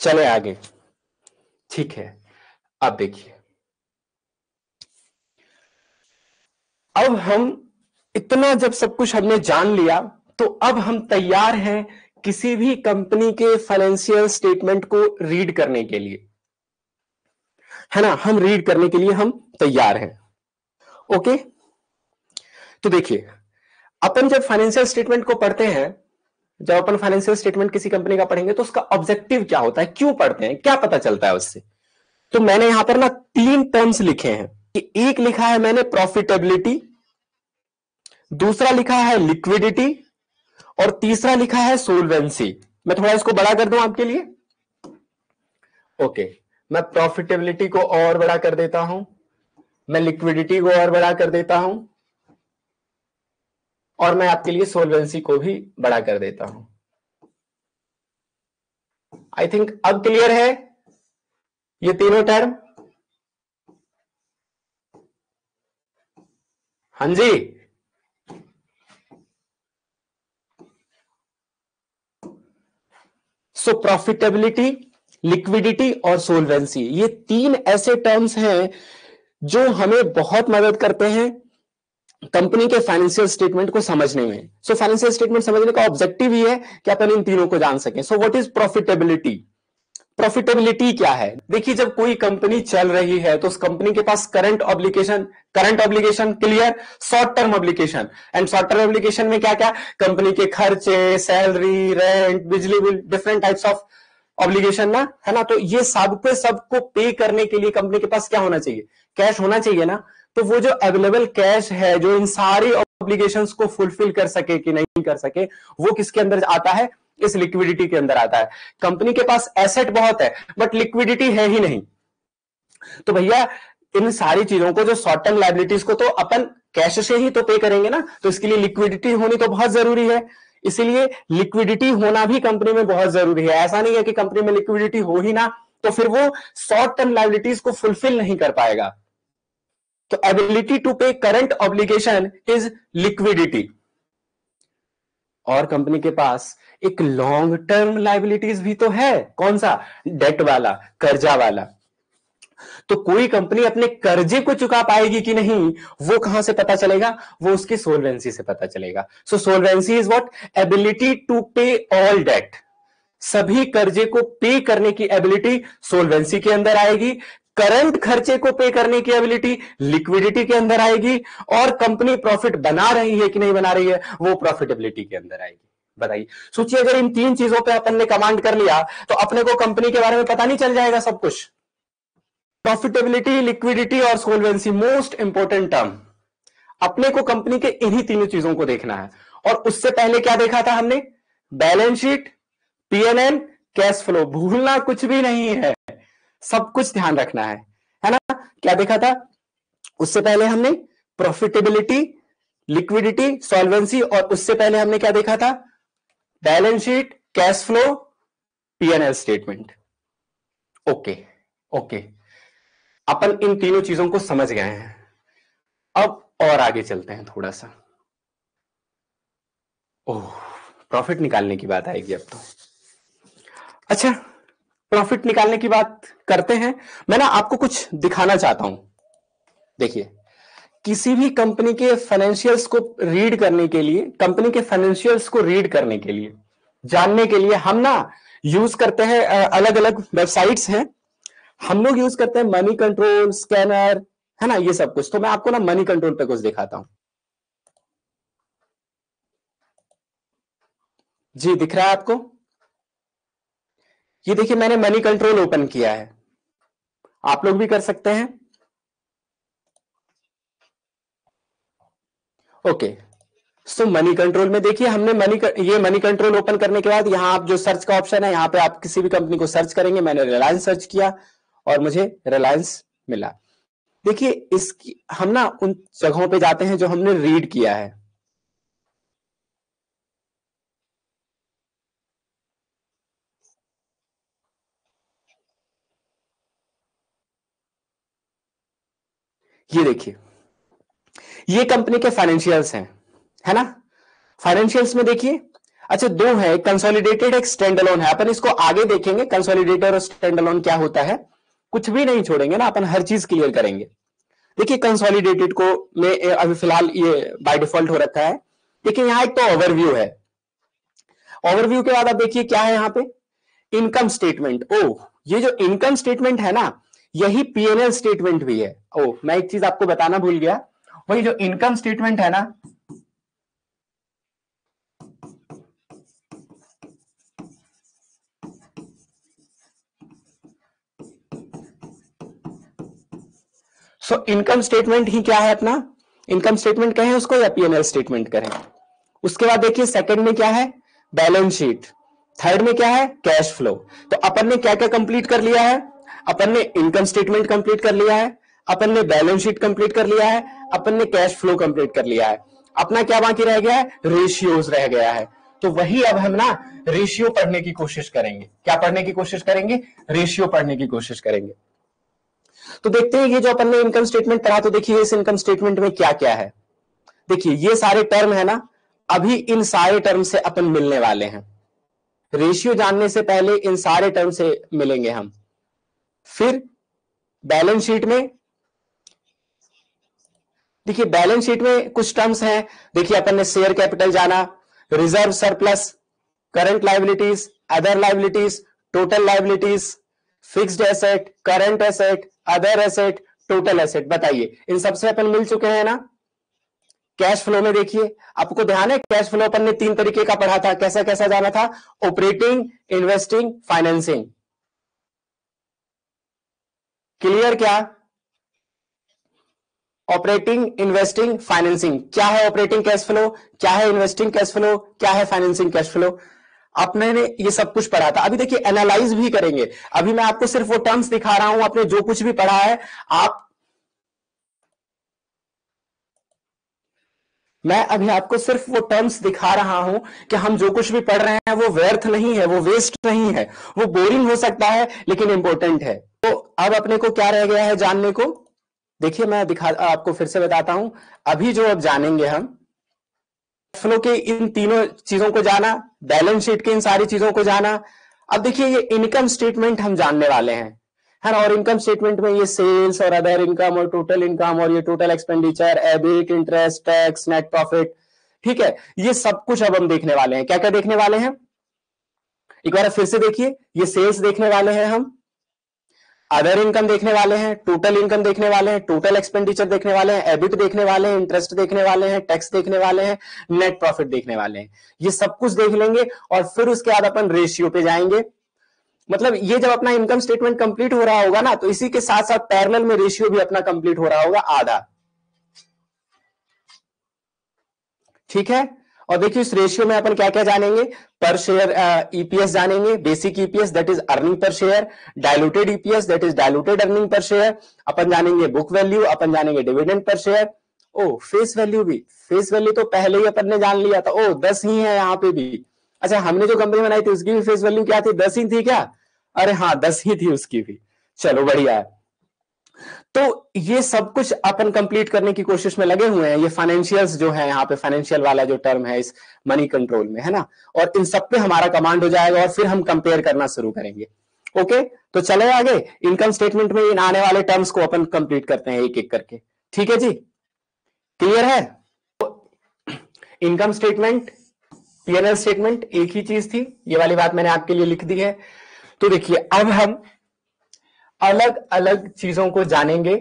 चले आगे। ठीक है, अब देखिए, अब हम इतना जब सब कुछ हमने जान लिया, तो अब हम तैयार हैं किसी भी कंपनी के फाइनेंशियल स्टेटमेंट को रीड करने के लिए, है ना। हम रीड करने के लिए हम तैयार हैं। ओके, तो देखिए, अपन जब फाइनेंशियल स्टेटमेंट को पढ़ते हैं, जब अपन फाइनेंशियल स्टेटमेंट किसी कंपनी का पढ़ेंगे, तो उसका ऑब्जेक्टिव क्या होता है, क्यों पढ़ते हैं, क्या पता चलता है उससे। तो मैंने यहां पर ना 3 टर्म्स लिखे हैं कि एक लिखा है मैंने प्रॉफिटेबिलिटी, दूसरा लिखा है लिक्विडिटी, और तीसरा लिखा है सोल्वेंसी। मैं थोड़ा इसको बड़ा कर दूं आपके लिए। ओके, मैं प्रॉफिटेबिलिटी को और बड़ा कर देता हूं, मैं लिक्विडिटी को और बड़ा कर देता हूं, और मैं आपके लिए सोल्वेंसी को भी बड़ा कर देता हूं। आई थिंक अब क्लियर है ये तीनों टर्म। हाँ जी, सो प्रॉफिटेबिलिटी, लिक्विडिटी और सोल्वेंसी, ये 3 ऐसे टर्म्स हैं जो हमें बहुत मदद करते हैं कंपनी के फाइनेंशियल स्टेटमेंट को समझने में। सो फाइनेंशियल स्टेटमेंट समझने का ऑब्जेक्टिव ही है कि अपन इन तीनों को जान सकें। So what is profitability? Profitability क्या है? देखिए, जब कोई कंपनी चल रही है तो उस कंपनी के पास current obligation clear, short term obligation, and short term obligation में क्या क्या, कंपनी के खर्चे, सैलरी, रेंट, बिजली bill, different types of obligation ना, है ना। तो ये सब पे सबको पे करने के लिए कंपनी के पास क्या होना चाहिए, कैश होना चाहिए ना। तो वो जो अवेलेबल कैश है जो इन सारी ऑब्लिगेशंस को फुलफिल कर सके कि नहीं कर सके, वो किसके अंदर आता है, इस लिक्विडिटी के अंदर आता है। कंपनी के पास एसेट बहुत है बट लिक्विडिटी है ही नहीं, तो भैया इन सारी चीजों को, जो शॉर्ट टर्म लायबिलिटीज को, तो अपन कैश से ही तो पे करेंगे ना, तो इसके लिए लिक्विडिटी होनी तो बहुत जरूरी है। इसीलिए लिक्विडिटी होना भी कंपनी में बहुत जरूरी है। ऐसा नहीं है कि कंपनी में लिक्विडिटी हो ही ना तो फिर वो शॉर्ट टर्म लायबिलिटीज को फुलफिल नहीं कर पाएगा। तो एबिलिटी टू पे करंट ऑब्लिगेशन इज लिक्विडिटी। और कंपनी के पास एक लॉन्ग टर्म लायबिलिटीज भी तो है, कौन सा, डेट वाला, कर्जा वाला। तो कोई कंपनी अपने कर्जे को चुका पाएगी कि नहीं, वो कहां से पता चलेगा, वो उसकी सोल्वेंसी से पता चलेगा। सो सोल्वेंसी इज व्हाट, एबिलिटी टू पे ऑल डेट। सभी कर्जे को पे करने की एबिलिटी सोल्वेंसी के अंदर आएगी, करंट खर्चे को पे करने की एबिलिटी लिक्विडिटी के अंदर आएगी, और कंपनी प्रॉफिट बना रही है कि नहीं बना रही है, वो प्रॉफिटेबिलिटी के अंदर आएगी। बताइए, सोचिए, अगर इन 3 चीजों पे अपन ने कमांड कर लिया तो अपने को कंपनी के बारे में पता नहीं चल जाएगा सब कुछ। प्रॉफिटेबिलिटी, लिक्विडिटी और सोल्वेंसी, मोस्ट इंपोर्टेंट टर्म। अपने को कंपनी के इन्हीं 3 चीजों को देखना है। और उससे पहले क्या देखा था हमने, balance sheet, PNL, cash flow, भूलना कुछ भी नहीं है, सब कुछ ध्यान रखना है ना। क्या देखा था उससे पहले हमने, प्रॉफिटेबिलिटी, लिक्विडिटी, सॉल्वेंसी, और उससे पहले हमने क्या देखा था, balance sheet, cash flow, PNL statement. Okay, okay, अपन इन तीनों चीजों को समझ गए हैं। अब और आगे चलते हैं थोड़ा सा। ओह, प्रॉफिट निकालने की बात आएगी अब तो। अच्छा, प्रॉफिट निकालने की बात करते हैं। मैं ना आपको कुछ दिखाना चाहता हूं। देखिए, किसी भी कंपनी के फाइनेंशियल्स को रीड करने के लिए, कंपनी के फाइनेंशियल्स को रीड करने के लिए, जानने के लिए हम ना यूज करते हैं, अलग अलग वेबसाइट्स हैं, हम लोग यूज करते हैं मनी कंट्रोल, स्कैनर, है ना, ये सब कुछ। तो मैं आपको ना मनी कंट्रोल पे कुछ दिखाता हूं। जी, दिख रहा है आपको? ये देखिए, मैंने मनी कंट्रोल ओपन किया है, आप लोग भी कर सकते हैं। ओके, सो मनी कंट्रोल में देखिए, हमने ये मनी कंट्रोल ओपन करने के बाद यहां आप जो सर्च का ऑप्शन है, यहां पे आप किसी भी कंपनी को सर्च करेंगे। मैंने रिलायंस सर्च किया और मुझे रिलायंस मिला। देखिए, इसकी हम ना उन जगहों पे जाते हैं जो हमने रीड किया है। ये देखिए, ये कंपनी के फाइनेंशियल्स हैं, है ना। फाइनेंशियल्स में देखिए, अच्छा, दो है, एक कंसोलिडेटेड एक स्टैंड अलोन है। अपन इसको आगे देखेंगे कंसोलिडेटेड और स्टैंड अलोन क्या होता है, कुछ भी नहीं छोड़ेंगे ना, अपन हर चीज क्लियर करेंगे। देखिए कंसोलिडेटेड को में अभी फिलहाल ये बाय डिफॉल्ट हो रखा है। देखिए यहां एक तो ओवरव्यू है, ओवरव्यू के बाद आप देखिए क्या है यहां पे, इनकम स्टेटमेंट। ओ, ये जो इनकम स्टेटमेंट है ना, यही पीएनएल स्टेटमेंट भी है। ओ, मैं एक चीज आपको बताना भूल गया, वही जो इनकम स्टेटमेंट है ना, सो इनकम स्टेटमेंट ही क्या है अपना, इनकम स्टेटमेंट कहें उसको या पीएनएल स्टेटमेंट करें। उसके बाद देखिए सेकंड में क्या है, बैलेंस शीट। थर्ड में क्या है, कैश फ्लो। तो अपन ने क्या क्या कंप्लीट कर लिया है, अपन ने इनकम स्टेटमेंट कंप्लीट कर लिया है, अपन ने बैलेंस शीट कंप्लीट कर लिया है, अपन ने कैश फ्लो कंप्लीट कर लिया है। अपना क्या बाकी रह गया है, रेशियोज रह गया है। तो वही अब हम ना रेशियो पढ़ने की कोशिश करेंगे। क्या पढ़ने की कोशिश करेंगे, रेशियो पढ़ने की कोशिश करेंगे। तो देखते हैं ये जो अपन ने इनकम स्टेटमेंट पढ़ा, तो देखिए इस इनकम स्टेटमेंट में क्या क्या है। देखिए ये सारे टर्म है ना, अभी इन सारे टर्म से अपन मिलने वाले हैं। रेशियो जानने से पहले इन सारे टर्म से मिलेंगे हम। फिर बैलेंस शीट में, देखिए बैलेंस शीट में कुछ टर्म्स हैं। देखिए अपन ने शेयर कैपिटल जाना, reserve surplus, current liabilities, other liabilities, total liabilities, fixed asset, current asset, other asset, total asset. बताइए इन सबसे अपन मिल चुके हैं ना। कैश फ्लो में देखिए, आपको ध्यान है कैश फ्लो अपन ने तीन तरीके का पढ़ा था, कैसा कैसा जाना था, ऑपरेटिंग, इन्वेस्टिंग, फाइनेंसिंग। क्लियर क्या, ऑपरेटिंग, इन्वेस्टिंग, फाइनेंसिंग। क्या है ऑपरेटिंग कैश फ्लो, क्या है इन्वेस्टिंग कैश फ्लो, क्या है फाइनेंसिंग कैश फ्लो। आपने ये सब कुछ पढ़ा था। अभी देखिए एनालाइज भी करेंगे। अभी मैं आपको सिर्फ वो टर्म्स दिखा रहा हूं, आपने जो कुछ भी पढ़ा है आप, मैं अभी आपको सिर्फ वो टर्म्स दिखा रहा हूं कि हम जो कुछ भी पढ़ रहे हैं वो व्यर्थ नहीं है, वो वेस्ट नहीं है, वो बोरिंग हो सकता है लेकिन इंपॉर्टेंट है। तो अब अपने को क्या रह गया है जानने को, देखिए मैं दिखा आपको फिर से बताता हूं। अभी जो अब जानेंगे हम, फ्लो के इन तीनों चीजों को जाना, बैलेंस शीट के इन सारी चीजों को जाना। अब देखिए ये इनकम स्टेटमेंट हम जानने वाले हैं, है ना। और इनकम स्टेटमेंट में ये सेल्स और अदर इनकम और टोटल इनकम और ये total expenditure, EBIT, interest, tax, net profit, ठीक है, ये सब कुछ अब हम देखने वाले हैं। क्या क्या देखने वाले हैं, एक बार फिर से देखिए, ये सेल्स देखने वाले हैं हम, अदर इनकम देखने वाले हैं, टोटल इनकम देखने वाले हैं, टोटल एक्सपेंडिचर देखने वाले हैं, एबिट देखने वाले हैं, इंटरेस्ट देखने वाले हैं, टैक्स देखने वाले हैं, नेट प्रॉफिट देखने वाले हैं। ये सब कुछ देख लेंगे और फिर उसके बाद अपन रेशियो पे जाएंगे। मतलब ये जब अपना इनकम स्टेटमेंट कंप्लीट हो रहा होगा ना, तो इसी के साथ साथ पैरेलल में रेशियो भी अपना कंप्लीट हो रहा होगा आधा, ठीक है। और देखिए इस रेशियो में अपन क्या क्या जानेंगे, पर शेयर ईपीएस जानेंगे, basic EPS that is earning per share, diluted EPS that is diluted earning per share, अपन जानेंगे बुक वैल्यू, अपन जानेंगे डिविडेंड पर शेयर। ओ फेस वैल्यू भी, फेस वैल्यू तो पहले ही अपन ने जान लिया था, ओ 10 ही है यहाँ पे भी। अच्छा हमने जो कंपनी बनाई थी उसकी भी फेस वैल्यू क्या थी, 10 ही थी क्या, अरे हाँ 10 ही थी उसकी भी। चलो बढ़िया है। तो ये सब कुछ अपन कंप्लीट करने की कोशिश में लगे हुए हैं। ये फाइनेंशियल्स जो है यहाँ पे, फाइनेंशियल वाला जो टर्म है इस मनी कंट्रोल में, है ना। और इन सब पे हमारा कमांड हो जाएगा और फिर हम कंपेयर करना शुरू करेंगे। ओके, तो चले आगे, इनकम स्टेटमेंट में इन आने वाले टर्म्स को अपन कंप्लीट करते हैं एक एक करके, ठीक है जी, क्लियर है। इनकम स्टेटमेंट, पीएनएल स्टेटमेंट एक ही चीज थी, ये वाली बात मैंने आपके लिए लिख दी है। तो देखिए अब हम अलग अलग चीजों को जानेंगे